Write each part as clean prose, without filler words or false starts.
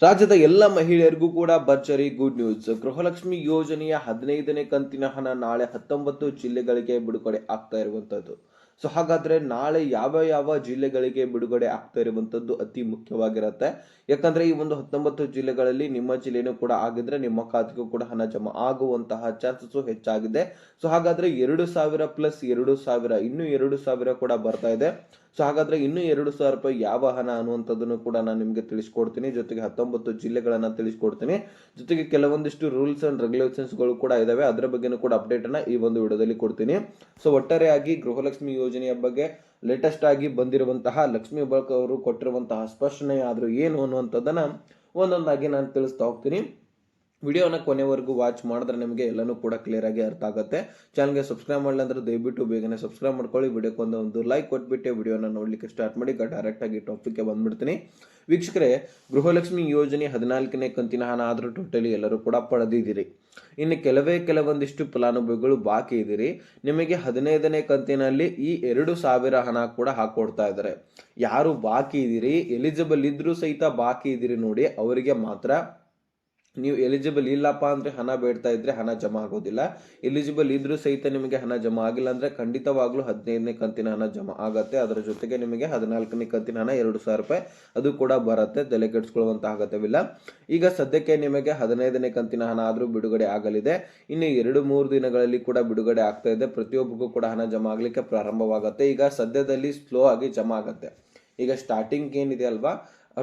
ರಾಜ್ಯದ ಎಲ್ಲ ಮಹಿಳೆಯರಿಗೂ ಕೂಡ ಭರ್ಜರಿ ಗುಡ್ ನ್ಯೂಸ್. ಗೃಹಲಕ್ಷ್ಮಿ ಯೋಜನೆಯ 15ನೇ ಕಂತಿನ ಹಣ ನಾಳೆ 19 ಜಿಲ್ಲೆಗಳಿಗೆ ಬಿಡುಗಡೆ ಆಗ್ತಾ ಇರುವಂತದ್ದು. ಸೊ ಹಾಗಾದ್ರೆ ನಾಳೆ ಯಾವ ಯಾವ ಜಿಲ್ಲೆಗಳಿಗೆ ಬಿಡುಗಡೆ ಆಗ್ತಾ ಇರುವಂತದ್ದು ಅತಿ ಮುಖ್ಯವಾಗಿರುತ್ತೆ. ಯಾಕಂದ್ರೆ ಈ ಒಂದು 19 ಜಿಲ್ಲೆಗಳಲ್ಲಿ ನಿಮ್ಮ ಜಿಲ್ಲೆನೂ ಕೂಡ ಆಗಿದ್ರೆ ನಿಮ್ಮ ಖಾತೆಗೂ ಕೂಡ ಹಣ ಜಮಾ ಆಗುವಂತಹ ಚಾನ್ಸಸ್ ಹೆಚ್ಚಾಗಿದೆ. ಸೊ ಹಾಗಾದ್ರೆ 2,000 ಪ್ಲಸ್ 2,000 ಇನ್ನು 2,000 ಕೂಡ ಬರ್ತಾ ಇದೆ. ಸೊ ಹಾಗಾದ್ರೆ ಇನ್ನು 2,000 ರೂಪಾಯಿ ಯಾವ ಹಣ ಅನ್ನುವಂಥದ್ದನ್ನು ಕೂಡ ನಾನು ನಿಮಗೆ ತಿಳಿಸ್ಕೊಡ್ತೀನಿ. ಜೊತೆಗೆ 19 ಜಿಲ್ಲೆಗಳನ್ನ ತಿಳಿಸ್ಕೊಡ್ತೀನಿ. ಜೊತೆಗೆ ಕೆಲವೊಂದಿಷ್ಟು ರೂಲ್ಸ್ ಅಂಡ್ ರೆಗ್ಯುಲೇಷನ್ಸ್ ಗಳು ಕೂಡ ಇದಾವೆ. ಅದರ ಬಗ್ಗೆನೂ ಕೂಡ ಅಪ್ಡೇಟ್ ಅನ್ನ ಈ ಒಂದು ವಿಡಿಯೋದಲ್ಲಿ ಕೊಡ್ತೀನಿ. ಸೊ ಒಟ್ಟಾರೆಯಾಗಿ ಗೃಹಲಕ್ಷ್ಮಿ ಯೋಜನೆಯ ಬಗ್ಗೆ ಲೇಟೆಸ್ಟ್ ಆಗಿ ಬಂದಿರುವಂತಹ ಲಕ್ಷ್ಮಿ ಹೆಬ್ಬಾಳ್ಕರ್ ಅವರು ಕೊಟ್ಟಿರುವಂತಹ ಸ್ಪಷ್ಟನೆ ಆದ್ರೂ ಏನು ಅನ್ನುವಂಥದ್ದನ್ನ ಒಂದೊಂದಾಗಿ ನಾನು ತಿಳಿಸ್ತಾ ಹೋಗ್ತೀನಿ. ವಿಡಿಯೋನ ಕೊನೆವರೆಗೂ ವಾಚ್ ಮಾಡಿದ್ರೆ ನಿಮಗೆ ಎಲ್ಲನೂ ಕೂಡ ಕ್ಲಿಯರ್ ಆಗಿ ಅರ್ಥ ಆಗುತ್ತೆ. ಚಾನಲ್ಗೆ ಸಬ್ಸ್ಕ್ರೈಬ್ ಮಾಡಲಿ ಅಂದ್ರೆ ದಯವಿಟ್ಟು ಬೇಗನೆ ಸಬ್ಸ್ಕ್ರೈಬ್ ಮಾಡ್ಕೊಳ್ಳಿ. ವಿಡಿಯೋಕ್ಕೆ ಒಂದು ಲೈಕ್ ಕೊಟ್ಬಿಟ್ಟು ವಿಡಿಯೋನ ನೋಡ್ಲಿಕ್ಕೆ ಸ್ಟಾರ್ಟ್ ಮಾಡಿ. ಡೈರೆಕ್ಟ್ ಆಗಿ ಟಾಪಿಕ್ಗೆ ಬಂದ್ಬಿಡ್ತೀನಿ. ವೀಕ್ಷಕರೇ, ಗೃಹಲಕ್ಷ್ಮಿ ಯೋಜನೆ 14ನೇ ಕಂತಿನ ಹಣ ಆದರೂ ಟೋಟಲಿ ಎಲ್ಲರೂ ಕೂಡ ಪಡೆದಿದ್ದೀರಿ. ಇನ್ನು ಕೆಲವೊಂದಿಷ್ಟು ಫಲಾನುಭವಿಗಳು ಬಾಕಿ ಇದ್ದೀರಿ. ನಿಮಗೆ 15ನೇ ಕಂತಿನಲ್ಲಿ ಈ 2,000 ಹಣ ಕೂಡ ಹಾಕೊಡ್ತಾ ಇದ್ದಾರೆ. ಯಾರು ಬಾಕಿ ಇದ್ದೀರಿ, ಎಲಿಜಿಬಲ್ ಇದ್ರೂ ಸಹಿತ ಬಾಕಿ ಇದ್ದೀರಿ ನೋಡಿ, ಅವರಿಗೆ ಮಾತ್ರ. ನೀವು ಎಲಿಜಿಬಲ್ ಇಲ್ಲಪ್ಪ ಅಂದ್ರೆ ಹಣ ಬೇಡ್ತಾ ಇದ್ರೆ ಹಣ ಜಮಾ ಆಗೋದಿಲ್ಲ. ಎಲಿಜಿಬಲ್ ಇದ್ರೂ ಸಹಿತ ನಿಮಗೆ ಹಣ ಜಮಾ ಆಗಿಲ್ಲ ಅಂದ್ರೆ ಖಂಡಿತವಾಗ್ಲೂ 15ನೇ ಕಂತಿನ ಹಣ ಜಮಾ ಆಗತ್ತೆ. ಅದರ ಜೊತೆಗೆ ನಿಮಗೆ 14ನೇ ಕಂತಿನ ಹಣ 2,000 ರೂಪಾಯಿ ಅದು ಕೂಡ ಬರುತ್ತೆ. ತಲೆ ಕೆಡಿಸ್ಕೊಳ್ಳುವಂತ ಅಗತ್ಯವಿಲ್ಲ. ಈಗ ಸದ್ಯಕ್ಕೆ ನಿಮಗೆ 15ನೇ ಕಂತಿನ ಹಣ ಆದ್ರೂ ಬಿಡುಗಡೆ ಆಗಲಿದೆ. ಇನ್ನು 2-3 ದಿನಗಳಲ್ಲಿ ಕೂಡ ಬಿಡುಗಡೆ ಆಗ್ತಾ ಇದೆ. ಪ್ರತಿಯೊಬ್ಬರಿಗೂ ಕೂಡ ಹಣ ಜಮಾ ಆಗ್ಲಿಕ್ಕೆ ಪ್ರಾರಂಭವಾಗುತ್ತೆ. ಈಗ ಸದ್ಯದಲ್ಲಿ ಸ್ಲೋ ಆಗಿ ಜಮಾ ಆಗತ್ತೆ. ಈಗ ಸ್ಟಾರ್ಟಿಂಗ್ ಏನಿದೆ ಅಲ್ವಾ,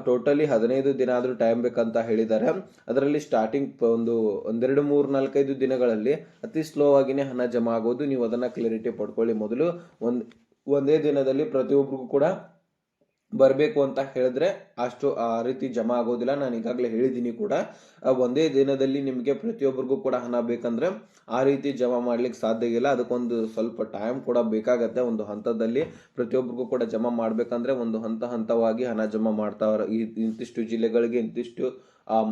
ಟೋಟಲಿ 15 ದಿನ ಆದ್ರೂ ಟೈಮ್ ಬೇಕಂತ ಹೇಳಿದ್ದಾರೆ. ಅದರಲ್ಲಿ ಸ್ಟಾರ್ಟಿಂಗ್ ಒಂದೆರಡು 3-4-5 ದಿನಗಳಲ್ಲಿ ಅತಿ ಸ್ಲೋ ಆಗಿನೇ ಹಣ ಜಮಾ ಆಗೋದು. ನೀವು ಅದನ್ನ ಕ್ಲಾರಿಟಿ ಪಡ್ಕೊಳ್ಳಿ. ಮೊದಲು ಒಂದೇ ದಿನದಲ್ಲಿ ಪ್ರತಿಯೊಬ್ಬರಿಗೂ ಕೂಡ ಬರಬೇಕು ಅಂತ ಹೇಳಿದ್ರೆ ಅಷ್ಟು ಆ ರೀತಿ ಜಮಾ ಆಗೋದಿಲ್ಲ. ನಾನು ಈಗಾಗಲೇ ಹೇಳಿದ್ದೀನಿ ಕೂಡ, ಒಂದೇ ದಿನದಲ್ಲಿ ನಿಮಗೆ ಪ್ರತಿಯೊಬ್ಬರಿಗೂ ಕೂಡ ಹಣ ಬೇಕಂದ್ರೆ ಆ ರೀತಿ ಜಮಾ ಮಾಡ್ಲಿಕ್ಕೆ ಸಾಧ್ಯ ಇಲ್ಲ. ಅದಕ್ಕೊಂದು ಸ್ವಲ್ಪ ಟೈಮ್ ಕೂಡ ಬೇಕಾಗತ್ತೆ. ಒಂದು ಹಂತದಲ್ಲಿ ಪ್ರತಿಯೊಬ್ಬರಿಗೂ ಕೂಡ ಜಮಾ ಮಾಡ್ಬೇಕಂದ್ರೆ ಒಂದು ಹಂತವಾಗಿ ಹಣ ಜಮಾ ಮಾಡ್ತಾವ್ರ. ಇಂತಿಷ್ಟು ಜಿಲ್ಲೆಗಳಿಗೆ ಇಂತಿಷ್ಟು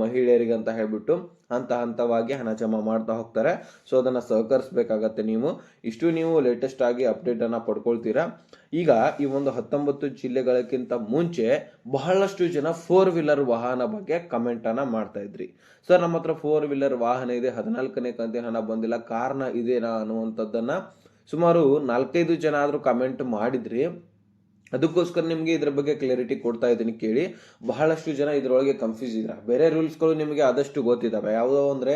ಮಹಿಳೆಯರಿಗೆ ಅಂತ ಹೇಳ್ಬಿಟ್ಟು ಹಂತವಾಗಿ ಹಣ ಜಮಾ ಮಾಡ್ತಾ ಹೋಗ್ತಾರೆ. ಸೊ ಅದನ್ನ ಸಹಕರಿಸಬೇಕಾಗತ್ತೆ. ನೀವು ಲೇಟೆಸ್ಟ್ ಆಗಿ ಅಪ್ಡೇಟ್ ಅನ್ನ ಪಡ್ಕೊಳ್ತೀರಾ. ಈಗ ಈ ಒಂದು 19 ಜಿಲ್ಲೆಗಳಕ್ಕಿಂತ ಮುಂಚೆ ಬಹಳಷ್ಟು ಜನ 4 ವೀಲರ್ ವಾಹನ ಬಗ್ಗೆ ಕಮೆಂಟ್ ಅನ್ನ ಮಾಡ್ತಾ ಇದ್ರಿ. ಸರ್, ನಮ್ಮ ಹತ್ರ 4 ವೀಲರ್ ವಾಹನ ಇದೆ, 14ನೇ ಕಂತಿನ ಹಣ ಬಂದಿಲ್ಲ, ಕಾರಣ ಇದೇನಾ ಅನ್ನುವಂಥದ್ದನ್ನ ಸುಮಾರು 4-5 ಜನ ಆದ್ರೂ ಕಮೆಂಟ್ ಮಾಡಿದ್ರಿ. ಅದಕ್ಕೋಸ್ಕರ ನಿಮಗೆ ಇದ್ರ ಬಗ್ಗೆ ಕ್ಲಾರಿಟಿ ಕೊಡ್ತಾ ಇದ್ದೀನಿ ಕೇಳಿ. ಬಹಳಷ್ಟು ಜನ ಇದ್ರೊಳಗೆ ಕನ್ಫ್ಯೂಸ್ ಇದ್ದಾರೆ. ಬೇರೆ ರೂಲ್ಸ್ಗಳು ನಿಮಗೆ ಆದಷ್ಟು ಗೊತ್ತಿದ್ದಾವೆ. ಯಾವುದೋ ಅಂದ್ರೆ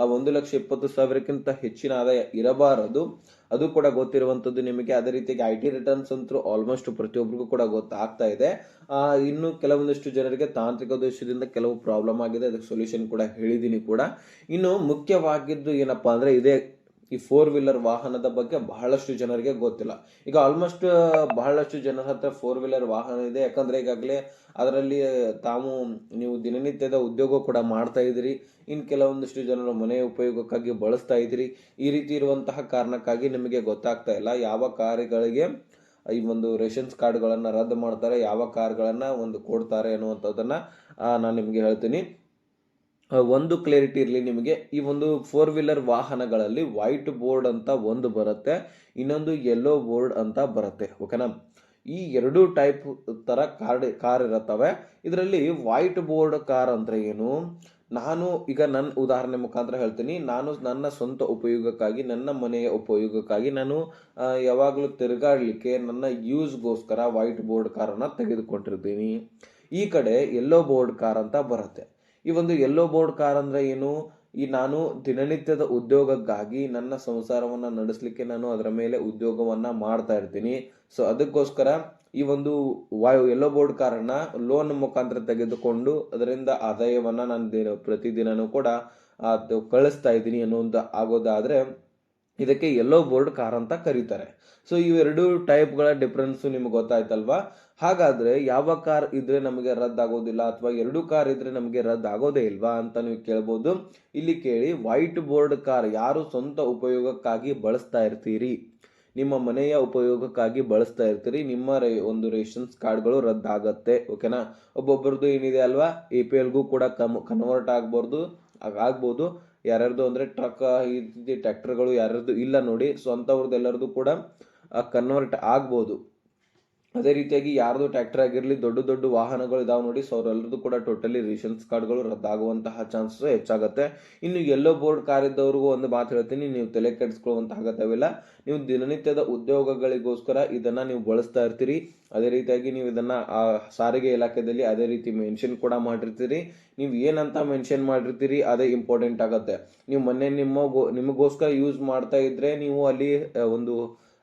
1,20,000ಕ್ಕಿಂತ ಹೆಚ್ಚಿನ ಆದಾಯ ಇರಬಾರದು, ಅದು ಕೂಡ ಗೊತ್ತಿರುವಂತದ್ದು ನಿಮಗೆ. ಅದೇ ರೀತಿಯಾಗಿ IT ರಿಟರ್ನ್ಸ್ ಅಂತೂ ಆಲ್ಮೋಸ್ಟ್ ಪ್ರತಿಯೊಬ್ಬರಿಗೂ ಕೂಡ ಗೊತ್ತಾಗ್ತಾ ಇದೆ. ಇನ್ನು ಕೆಲವೊಂದಿಷ್ಟು ಜನರಿಗೆ ತಾಂತ್ರಿಕ ದೋಷದಿಂದ ಕೆಲವು ಪ್ರಾಬ್ಲಮ್ ಆಗಿದೆ. ಅದಕ್ಕೆ ಸೊಲ್ಯೂಷನ್ ಕೂಡ ಹೇಳಿದ್ದೀನಿ ಕೂಡ. ಇನ್ನು ಮುಖ್ಯವಾಗಿದ್ದು ಏನಪ್ಪಾ ಅಂದ್ರೆ ಈ 4 ವೀಲರ್ ವಾಹನದ ಬಗ್ಗೆ ಬಹಳಷ್ಟು ಜನರಿಗೆ ಗೊತ್ತಿಲ್ಲ. ಈಗ ಆಲ್ಮೋಸ್ಟ್ ಬಹಳಷ್ಟು ಜನರ ಹತ್ರ 4 ವೀಲರ್ ವಾಹನ ಇದೆ. ಯಾಕಂದ್ರೆ ಈಗಾಗಲೇ ಅದರಲ್ಲಿ ನೀವು ದಿನನಿತ್ಯದ ಉದ್ಯೋಗ ಕೂಡ ಮಾಡ್ತಾ ಇದ್ದೀರಿ. ಇನ್ ಕೆಲವೊಂದಿಷ್ಟು ಜನರು ಮನೆ ಉಪಯೋಗಕ್ಕಾಗಿ ಬಳಸ್ತಾ ಇದ್ದೀರಿ. ಈ ರೀತಿ ಇರುವಂತಹ ಕಾರಣಕ್ಕಾಗಿ ನಿಮಗೆ ಗೊತ್ತಾಗ್ತಾ ಇಲ್ಲ ಯಾವ ಕಾರುಗಳಿಗೆ ಈ ಒಂದು ರೇಷನ್ಸ್ ಕಾರ್ಡ್ಗಳನ್ನ ರದ್ದು ಮಾಡ್ತಾರೆ, ಯಾವ ಕಾರ್ಗಳನ್ನ ಕೊಡ್ತಾರೆ ಅನ್ನುವಂಥದ್ದನ್ನ ನಾನು ನಿಮ್ಗೆ ಹೇಳ್ತೀನಿ. ಒಂದು ಕ್ಲಾರಿಟಿ ಇರಲಿ ನಿಮಗೆ. ಈ ಒಂದು 4 ವೀಲರ್ ವಾಹನಗಳಲ್ಲಿ ವೈಟ್ ಬೋರ್ಡ್ ಅಂತ ಒಂದು ಬರುತ್ತೆ, ಇನ್ನೊಂದು ಯೆಲ್ಲೋ ಬೋರ್ಡ್ ಅಂತ ಬರುತ್ತೆ. ಓಕೆನಾ? ಈ ಎರಡು ಟೈಪ್ ತರ ಕಾರ್ ಇರುತ್ತವೆ. ಇದರಲ್ಲಿ ವೈಟ್ ಬೋರ್ಡ್ ಕಾರ್ ಅಂದ್ರೆ ಏನು? ನಾನು ಈಗ ನನ್ನ ಉದಾಹರಣೆ ಮುಖಾಂತರ ಹೇಳ್ತೀನಿ. ನಾನು ನನ್ನ ಸ್ವಂತ ಉಪಯೋಗಕ್ಕಾಗಿ, ನನ್ನ ಮನೆಯ ಉಪಯೋಗಕ್ಕಾಗಿ ನಾನು ಯಾವಾಗಲೂ ತಿರುಗಾಡ್ಲಿಕ್ಕೆ ನನ್ನ ಯೂಸ್ಗೋಸ್ಕರ ವೈಟ್ ಬೋರ್ಡ್ ಕಾರನ್ನ ತೆಗೆದುಕೊಂಡಿರ್ತೀನಿ. ಈ ಕಡೆ ಯೆಲ್ಲೋ ಬೋರ್ಡ್ ಕಾರ್ ಅಂತ ಬರುತ್ತೆ. ಈ ಒಂದು ಯೆಲ್ಲೋ ಬೋರ್ಡ್ ಕಾರ್ ಅಂದ್ರೆ ಏನು? ನಾನು ದಿನನಿತ್ಯದ ಉದ್ಯೋಗಕ್ಕಾಗಿ ನನ್ನ ಸಂಸಾರವನ್ನ ನಡೆಸಲಿಕ್ಕೆ ನಾನು ಅದರ ಮೇಲೆ ಉದ್ಯೋಗವನ್ನ ಮಾಡ್ತಾ ಇರ್ತೀನಿ. ಸೊ ಅದಕ್ಕೋಸ್ಕರ ಈ ಒಂದು ಯೆಲ್ಲೋ ಬೋರ್ಡ್ ಕಾರನ್ನ ಲೋನ್ ಮುಖಾಂತರ ತೆಗೆದುಕೊಂಡು ಅದರಿಂದ ಆದಾಯವನ್ನ ನಾನು ಪ್ರತಿದಿನನೂ ಕೂಡ ಕಳಿಸ್ತಾ ಇದ್ದೀನಿ ಅನ್ನೋದು ಆಗೋದಾದ್ರೆ ಇದಕ್ಕೆ ಯೆಲ್ಲೋ ಬೋರ್ಡ್ ಕಾರ್ ಅಂತ ಕರೀತಾರೆ. ಸೊ ಇವೆರಡು ಟೈಪ್ಗಳ ಡಿಫ್ರೆನ್ಸ್ ನಿಮ್ಗೆ ಗೊತ್ತಾಯ್ತಲ್ವಾ? ಹಾಗಾದ್ರೆ ಯಾವ ಕಾರ್ ಇದ್ರೆ ನಮಗೆ ರದ್ದಾಗೋದಿಲ್ಲ, ಅಥವಾ 2 ಕಾರ್ ಇದ್ರೆ ನಮಗೆ ರದ್ದಾಗೋದೇ ಇಲ್ವಾ ಅಂತ ನೀವು ಕೇಳ್ಬೋದು. ಇಲ್ಲಿ ಕೇಳಿ, ವೈಟ್ ಬೋರ್ಡ್ ಕಾರ್ ಯಾರು ಸ್ವಂತ ಉಪಯೋಗಕ್ಕಾಗಿ ಬಳಸ್ತಾ ಇರ್ತೀರಿ, ನಿಮ್ಮ ಮನೆಯ ಉಪಯೋಗಕ್ಕಾಗಿ ಬಳಸ್ತಾ ಇರ್ತೀರಿ, ನಿಮ್ಮ ಒಂದು ರೇಷನ್ಸ್ ಕಾರ್ಡ್ಗಳು ರದ್ದಾಗತ್ತೆ. ಓಕೆನಾ? ಒಬ್ಬೊಬ್ಬರದು ಏನಿದೆ ಅಲ್ವಾ, APLಗೂ ಕೂಡ ಕನ್ವರ್ಟ್ ಆಗ್ಬೋದು. ಯಾರ್ಯಾರ್ದು ಅಂದ್ರೆ ಟ್ರಕ್, ಈ ರೀತಿ ಟ್ರ್ಯಾಕ್ಟರ್ಗಳು ಯಾರ್ಯಾರ್ದು ಇಲ್ಲ ನೋಡಿ, ಸ್ವಂತವ್ರದ್ದು ಎಲ್ಲರದು ಕೂಡ ಕನ್ವರ್ಟ್ ಆಗ್ಬೋದು. ಅದೇ ರೀತಿಯಾಗಿ ಯಾರ್ದು ಟ್ರ್ಯಾಕ್ಟರ್ ಆಗಿರಲಿ, ದೊಡ್ಡ ದೊಡ್ಡ ವಾಹನಗಳು ಇದಾವೆ ನೋಡಿ, ಸೊ ಅವರೆಲ್ಲರದು ಕೂಡ ಟೋಟಲಿ ರೇಷನ್ಸ್ ಕಾರ್ಡ್ಗಳು ರದ್ದಾಗುವಂತಹ ಚಾನ್ಸಸ್ ಹೆಚ್ಚಾಗುತ್ತೆ. ಇನ್ನು ಯೆಲ್ಲೋ ಬೋರ್ಡ್ ಕಾರ್ ಇದ್ದವ್ರಿಗೂ ಒಂದು ಮಾತು ಹೇಳ್ತೀನಿ, ನೀವು ತಲೆ ಕೆಡಿಸ್ಕೊಳ್ಳುವಂತಹ ಅಗತ್ಯವಿಲ್ಲ. ನೀವು ದಿನನಿತ್ಯದ ಉದ್ಯೋಗಗಳಿಗೋಸ್ಕರ ಇದನ್ನ ನೀವು ಬಳಸ್ತಾ ಇರ್ತೀರಿ. ಅದೇ ರೀತಿಯಾಗಿ ನೀವು ಇದನ್ನ ಸಾರಿಗೆ ಇಲಾಖೆಯಲ್ಲಿ ಅದೇ ರೀತಿ ಮೆನ್ಷನ್ ಕೂಡ ಮಾಡಿರ್ತೀರಿ. ನೀವು ಏನಂತ ಮೆನ್ಷನ್ ಮಾಡಿರ್ತೀರಿ ಅದೇ ಇಂಪಾರ್ಟೆಂಟ್ ಆಗುತ್ತೆ. ನೀವು ಮೊನ್ನೆ ನಿಮಗೋಸ್ಕರ ಯೂಸ್ ಮಾಡ್ತಾ ಇದ್ರೆ ನೀವು ಅಲ್ಲಿ ಒಂದು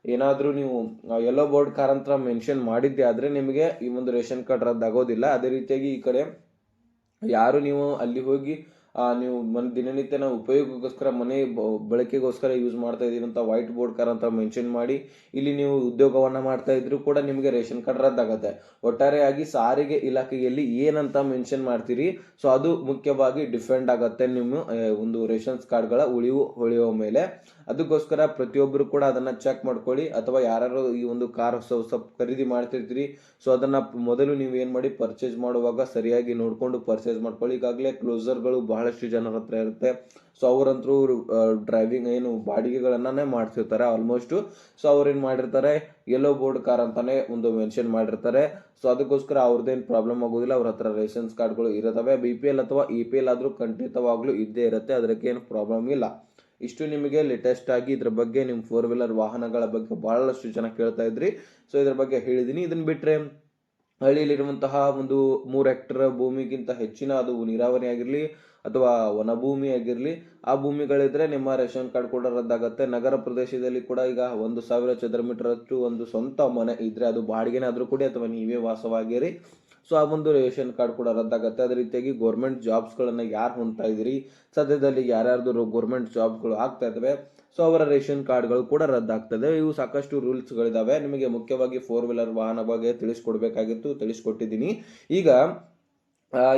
ಏನಾದರೂ ನೀವು ಯೆಲ್ಲೋ ಬೋರ್ಡ್ ಕಾರ್ ಅಂತ ಮೆನ್ಷನ್ ಮಾಡಿದ್ದೆ ಆದರೆ ನಿಮಗೆ ಈ ಒಂದು ರೇಷನ್ ಕಾರ್ಡ್ ರದ್ದಾಗೋದಿಲ್ಲ. ಅದೇ ರೀತಿಯಾಗಿ ಈ ಕಡೆ ಯಾರು ನೀವು ಅಲ್ಲಿ ಹೋಗಿ ನೀವು ದಿನನಿತ್ಯನ ಉಪಯೋಗಕ್ಕೋಸ್ಕರ ಬಳಕೆಗೋಸ್ಕರ ಯೂಸ್ ಮಾಡ್ತಾ ಇದೀವಿ ಅಂತ ವೈಟ್ ಬೋರ್ಡ್ ಕಾರ್ ಅಂತ ಮೆನ್ಷನ್ ಮಾಡಿ ಇಲ್ಲಿ ನೀವು ಉದ್ಯೋಗವನ್ನ ಮಾಡ್ತಾ ಇದ್ರು ಕೂಡ ನಿಮಗೆ ರೇಷನ್ ಕಾರ್ಡ್ ರದ್ದಾಗುತ್ತೆ. ಒಟ್ಟಾರೆಯಾಗಿ ಸಾರಿಗೆ ಇಲಾಖೆಯಲ್ಲಿ ಏನಂತ ಮೆನ್ಷನ್ ಮಾಡ್ತೀರಿ, ಸೊ ಅದು ಮುಖ್ಯವಾಗಿ ಡಿಫೆಂಡ್ ಆಗುತ್ತೆ ನಿಮ್ಮ ಒಂದು ರೇಷನ್ಸ್ ಕಾರ್ಡ್ಗಳ ಉಳಿಯುವ ಮೇಲೆ. ಅದಕ್ಕೋಸ್ಕರ ಪ್ರತಿಯೊಬ್ಬರು ಕೂಡ ಅದನ್ನ ಚೆಕ್ ಮಾಡ್ಕೊಳ್ಳಿ. ಅಥವಾ ಯಾರು ಈ ಒಂದು ಕಾರ್ ಹೊಸ ಖರೀದಿ ಮಾಡ್ತಿರ್ತೀರಿ, ಸೊ ಅದನ್ನ ಮೊದಲು ನೀವು ಏನ್ ಮಾಡಿ ಪರ್ಚೇಸ್ ಮಾಡುವಾಗ ಸರಿಯಾಗಿ ನೋಡ್ಕೊಂಡು ಪರ್ಚೇಸ್ ಮಾಡ್ಕೊಳ್ಳಿ. ಈಗಾಗಲೇ ಕ್ಲೋಸರ್ಗಳು ಬಹಳಷ್ಟು ಜನರ ಹತ್ರ ಇರುತ್ತೆ, ಸೊ ಅವರಂತರೂ ಡ್ರೈವಿಂಗ್ ಏನು ಬಾಡಿಗೆಗಳನ್ನೇ ಮಾಡ್ತಿರ್ತಾರೆ ಆಲ್ಮೋಸ್ಟ್. ಸೊ ಅವ್ರು ಏನ್ ಮಾಡಿರ್ತಾರೆ, ಯೆಲ್ಲೋ ಬೋರ್ಡ್ ಕಾರ್ ಅಂತಾನೆ ಒಂದು ಮೆನ್ಷನ್ ಮಾಡಿರ್ತಾರೆ. ಸೊ ಅದಕ್ಕೋಸ್ಕರ ಅವ್ರದ್ದೇನು ಪ್ರಾಬ್ಲಮ್ ಆಗೋದಿಲ್ಲ. ಅವ್ರ ಹತ್ರ ರೇಷನ್ಸ್ ಕಾರ್ಡ್ಗಳು ಇರುತ್ತವೆ. BPL ಅಥವಾ EPL ಆದ್ರೂ ಖಂಡಿತವಾಗ್ಲೂ ಇದ್ದೇ ಇರುತ್ತೆ, ಅದಕ್ಕೆ ಏನು ಪ್ರಾಬ್ಲಮ್ ಇಲ್ಲ. ಇಷ್ಟು ನಿಮಗೆ ಲೇಟೆಸ್ಟ್ ಆಗಿ ಇದ್ರ ಬಗ್ಗೆ ನಿಮ್ಮ 4 ವೀಲರ್ ವಾಹನಗಳ ಬಗ್ಗೆ ಬಹಳಷ್ಟು ಜನ ಕೇಳ್ತಾ ಇದ್ರಿ. ಸೊ ಇದ್ರ ಬಗ್ಗೆ ಹೇಳಿದೀನಿ. ಇದನ್ನ ಬಿಟ್ರೆ ಹಳ್ಳಿಯಲ್ಲಿರುವಂತಹ ಒಂದು 3 ಹೆಕ್ಟೇರ್ ಭೂಮಿಗಿಂತ ಹೆಚ್ಚಿನ ಅದು ನೀರಾವರಿ ಆಗಿರ್ಲಿ ಅಥವಾ ವನಭೂಮಿ ಆಗಿರ್ಲಿ, ಆ ಭೂಮಿಗಳಿದ್ರೆ ನಿಮ್ಮ ರೇಷನ್ ಕಾರ್ಡ್ ಕೂಡ ರದ್ದಾಗುತ್ತೆ. ನಗರ ಪ್ರದೇಶದಲ್ಲಿ ಕೂಡ ಈಗ 1,000 ಚದರ ಮೀಟರ್ ಅಷ್ಟು ಒಂದು ಸ್ವಂತ ಮನೆ ಇದ್ರೆ, ಅದು ಬಾಡಿಗೆನಾದ್ರೂ ಕೊಡಿ ಅಥವಾ ನೀವೇ ವಾಸವಾಗಿರಿ, ಸೊ ಆ ಒಂದು ರೇಷನ್ ಕಾರ್ಡ್ ಕೂಡ ರದ್ದಾಗುತ್ತೆ. ಅದೇ ರೀತಿಯಾಗಿ ಗೌರ್ಮೆಂಟ್ ಜಾಬ್ಸ್ಗಳನ್ನ ಯಾರು ಹೊಂದ್ತಾ ಇದ್ದೀರಿ, ಸದ್ಯದಲ್ಲಿ ಯಾರ್ಯಾರ್ದು ಗೌರ್ಮೆಂಟ್ ಜಾಬ್ಗಳು ಆಗ್ತಾ ಇದಾವೆ, ಸೊ ಅವರ ರೇಷನ್ ಕಾರ್ಡ್ಗಳು ಕೂಡ ರದ್ದಾಗ್ತದೆ. ಇವು ಸಾಕಷ್ಟು ರೂಲ್ಸ್ಗಳಿದಾವೆ. ನಿಮಗೆ ಮುಖ್ಯವಾಗಿ 4 ವೀಲರ್ ವಾಹನ ಬಗ್ಗೆ ತಿಳಿಸ್ಕೊಡ್ಬೇಕಾಗಿತ್ತು, ತಿಳಿಸ್ಕೊಟ್ಟಿದ್ದೀನಿ. ಈಗ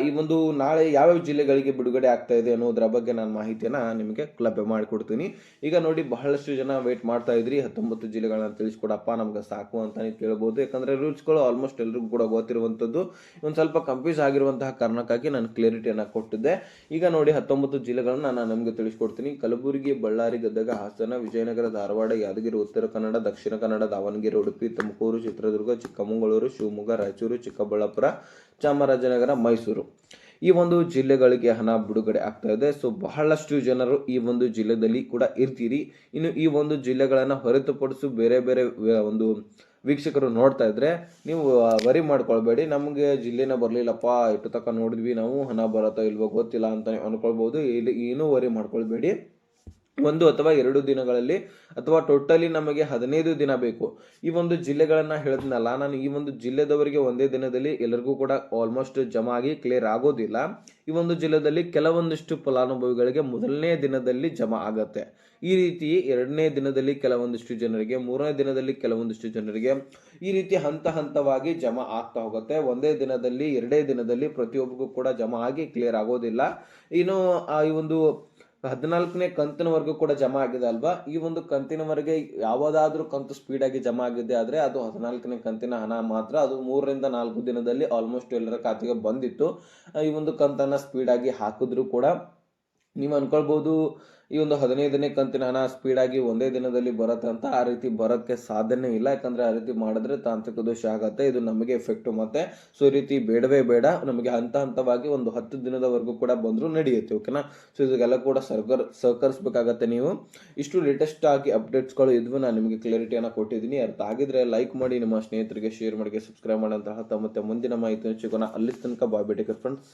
ಈ ಒಂದು ನಾಳೆ ಯಾವ್ಯಾವ ಜಿಲ್ಲೆಗಳಿಗೆ ಬಿಡುಗಡೆ ಆಗ್ತಾ ಇದೆ ಅನ್ನೋದ್ರ ಬಗ್ಗೆ ನಾನು ಮಾಹಿತಿಯನ್ನ ನಿಮಗೆ ಲಭ್ಯ ಮಾಡಿಕೊಡ್ತೀನಿ. ಈಗ ನೋಡಿ, ಬಹಳಷ್ಟು ಜನ ವೇಟ್ ಮಾಡ್ತಾ ಇದ್ರಿ 19 ಜಿಲ್ಲೆಗಳನ್ನ ತಿಳಿಸ್ಕೊಡಪ್ಪ ನಮ್ಗೆ ಸಾಕು ಅಂತ ನೀವು ಕೇಳಬಹುದು. ಯಾಕಂದ್ರೆ ರೂಲ್ಸ್ಗಳು ಆಲ್ಮೋಸ್ಟ್ ಎಲ್ರಿಗೂ ಕೂಡ ಗೊತ್ತಿರುವಂತದ್ದು. ಒಂದು ಸ್ವಲ್ಪ ಕನ್ಫ್ಯೂಸ್ ಆಗಿರುವಂತಹ ಕಾರಣಕ್ಕಾಗಿ ನಾನು ಕ್ಲಾರಿಟಿಯನ್ನ ಕೊಟ್ಟಿದ್ದೆ. ಈಗ ನೋಡಿ, 19 ಜಿಲ್ಲೆಗಳನ್ನ ನಾನು ನಿಮಗೆ ತಿಳಿಸ್ಕೊಡ್ತೀನಿ. ಕಲಬುರಗಿ, ಬಳ್ಳಾರಿ, ಗದಗ, ಹಾಸನ, ವಿಜಯನಗರ, ಧಾರವಾಡ, ಯಾದಗಿರಿ, ಉತ್ತರ ಕನ್ನಡ, ದಕ್ಷಿಣ ಕನ್ನಡ, ದಾವಣಗೆರೆ, ಉಡುಪಿ, ತುಮಕೂರು, ಚಿತ್ರದುರ್ಗ, ಚಿಕ್ಕಮಗಳೂರು, ಶಿವಮೊಗ್ಗ, ರಾಯಚೂರು, ಚಿಕ್ಕಬಳ್ಳಾಪುರ, ಚಾಮರಾಜನಗರ, ಮೈಸೂರು, ಈ ಒಂದು ಜಿಲ್ಲೆಗಳಿಗೆ ಹಣ ಬಿಡುಗಡೆ ಆಗ್ತಾ ಇದೆ. ಸೊ ಬಹಳಷ್ಟು ಜನರು ಈ ಒಂದು ಜಿಲ್ಲೆಯಲ್ಲಿ ಕೂಡ ಇರ್ತೀರಿ. ಇನ್ನು ಈ ಒಂದು ಜಿಲ್ಲೆಗಳನ್ನ ಹೊರತುಪಡಿಸಿ ಬೇರೆ ಬೇರೆ ಒಂದು ವೀಕ್ಷಕರು ನೋಡ್ತಾ ಇದ್ರೆ ನೀವು ವರಿ ಮಾಡ್ಕೊಳ್ಬೇಡಿ. ನಮಗೆ ಜಿಲ್ಲೆನ ಬರ್ಲಿಲ್ಲಪ್ಪ, ಇಟ್ಟು ತಕ್ಕ ನೋಡಿದ್ವಿ ನಾವು, ಹಣ ಬರತ್ತೋ ಇಲ್ವೋ ಗೊತ್ತಿಲ್ಲ ಅಂತ ಅನ್ಕೊಳ್ಬಹುದು. ಇಲ್ಲಿ ಏನೂ ವರಿ ಮಾಡ್ಕೊಳ್ಬೇಡಿ. 1 ಅಥವಾ 2 ದಿನಗಳಲ್ಲಿ ಅಥವಾ ಟೋಟಲಿ ನಮಗೆ 15 ದಿನ ಬೇಕು. ಈ ಒಂದು ಜಿಲ್ಲೆಗಳನ್ನ ಹೇಳಿದ್ನಲ್ಲ ನಾನು, ಈ ಒಂದು ಜಿಲ್ಲೆದವರಿಗೆ ಒಂದೇ ದಿನದಲ್ಲಿ ಎಲ್ಲರಿಗೂ ಕೂಡ ಆಲ್ಮೋಸ್ಟ್ ಜಮಾ ಆಗಿ ಕ್ಲಿಯರ್ ಆಗೋದಿಲ್ಲ. ಈ ಒಂದು ಜಿಲ್ಲೆದಲ್ಲಿ ಕೆಲವೊಂದಿಷ್ಟು ಫಲಾನುಭವಿಗಳಿಗೆ ಮೊದಲನೇ ದಿನದಲ್ಲಿ ಜಮಾ ಆಗತ್ತೆ. ಈ ರೀತಿ 2ನೇ ದಿನದಲ್ಲಿ ಕೆಲವೊಂದಿಷ್ಟು ಜನರಿಗೆ, 3ನೇ ದಿನದಲ್ಲಿ ಕೆಲವೊಂದಿಷ್ಟು ಜನರಿಗೆ, ಈ ರೀತಿ ಹಂತ ಹಂತವಾಗಿ ಜಮಾ ಆಗ್ತಾ ಹೋಗುತ್ತೆ. ಒಂದೇ ದಿನದಲ್ಲಿ 2ನೇ ದಿನದಲ್ಲಿ ಪ್ರತಿಯೊಬ್ಬರಿಗೂ ಕೂಡ ಜಮಾ ಆಗಿ ಕ್ಲಿಯರ್ ಆಗೋದಿಲ್ಲ. ಇನ್ನು ಈ ಒಂದು 14ನೇ ಕಂತಿನವರೆಗೂ ಕೂಡ ಜಮಾ ಆಗಿದೆ ಅಲ್ವಾ, ಈ ಒಂದು ಕಂತಿನವರೆಗೆ ಯಾವುದಾದ್ರೂ ಕಂತು ಸ್ಪೀಡ್ ಆಗಿ ಜಮಾ ಆಗಿದೆ ಆದ್ರೆ ಅದು 14ನೇ ಕಂತಿನ ಹಣ ಮಾತ್ರ. ಅದು 3 ರಿಂದ 4 ದಿನದಲ್ಲಿ ಆಲ್ಮೋಸ್ಟ್ ಎಲ್ಲರ ಖಾತೆಗೆ ಬಂದಿತ್ತು. ಈ ಒಂದು ಕಂತನ್ನ ಸ್ಪೀಡ್ ಆಗಿ ಹಾಕಿದ್ರು ಕೂಡ ನೀವು ಅನ್ಕೊಳ್ಬಹುದು ಈ ಒಂದು 15ನೇ ಕಂತಿನ ಹಣ ಸ್ಪೀಡ್ ಆಗಿ ಒಂದೇ ದಿನದಲ್ಲಿ ಬರುತ್ತೆ ಅಂತ. ಆ ರೀತಿ ಬರೋಕ್ಕೆ ಸಾಧ್ಯನೇ ಇಲ್ಲ. ಯಾಕಂದ್ರೆ ಆ ರೀತಿ ಮಾಡಿದ್ರೆ ತಾಂತ್ರಿಕ ದೋಷ ಆಗತ್ತೆ, ಇದು ನಮಗೆ ಎಫೆಕ್ಟ್ ಮತ್ತೆ. ಸೊ ಈ ರೀತಿ ಬೇಡವೇ ಬೇಡ. ನಮಗೆ ಹಂತ ಹಂತವಾಗಿ ಒಂದು 10 ದಿನದವರೆಗೂ ಕೂಡ ಬಂದ್ರು ನಡೆಯುತ್ತೆ. ಓಕೆನಾ. ಸೊ ಇದಕ್ಕೆಲ್ಲ ಕೂಡ ಸಹಕರಿಸಬೇಕಾಗತ್ತೆ ನೀವು. ಇಷ್ಟು ಲೇಟೆಸ್ಟ್ ಆಗಿ ಅಪ್ಡೇಟ್ಸ್ಗಳು ಇದ್ವು, ನಾನು ನಿಮಗೆ ಕ್ಲಾರಿಟಿಯನ್ನು ಕೊಟ್ಟಿದ್ದೀನಿ. ಅರ್ಥ ಆಗಿದ್ರೆ ಲೈಕ್ ಮಾಡಿ, ನಿಮ್ಮ ಸ್ನೇಹಿತರಿಗೆ ಶೇರ್ ಮಾಡಿ, ಸಬ್ಸ್ಕ್ರೈಬ್ ಮಾಡೋಂತಹ ಮತ್ತೆ ಮುಂದಿನ ಮಾಹಿತಿಯನ್ನು ಸಿಗೋಣ. ಅಲ್ಲಿ ತನಕ ಬಾಯ್, ಟೇಕ್ ಕೇರ್ ಫ್ರೆಂಡ್ಸ್.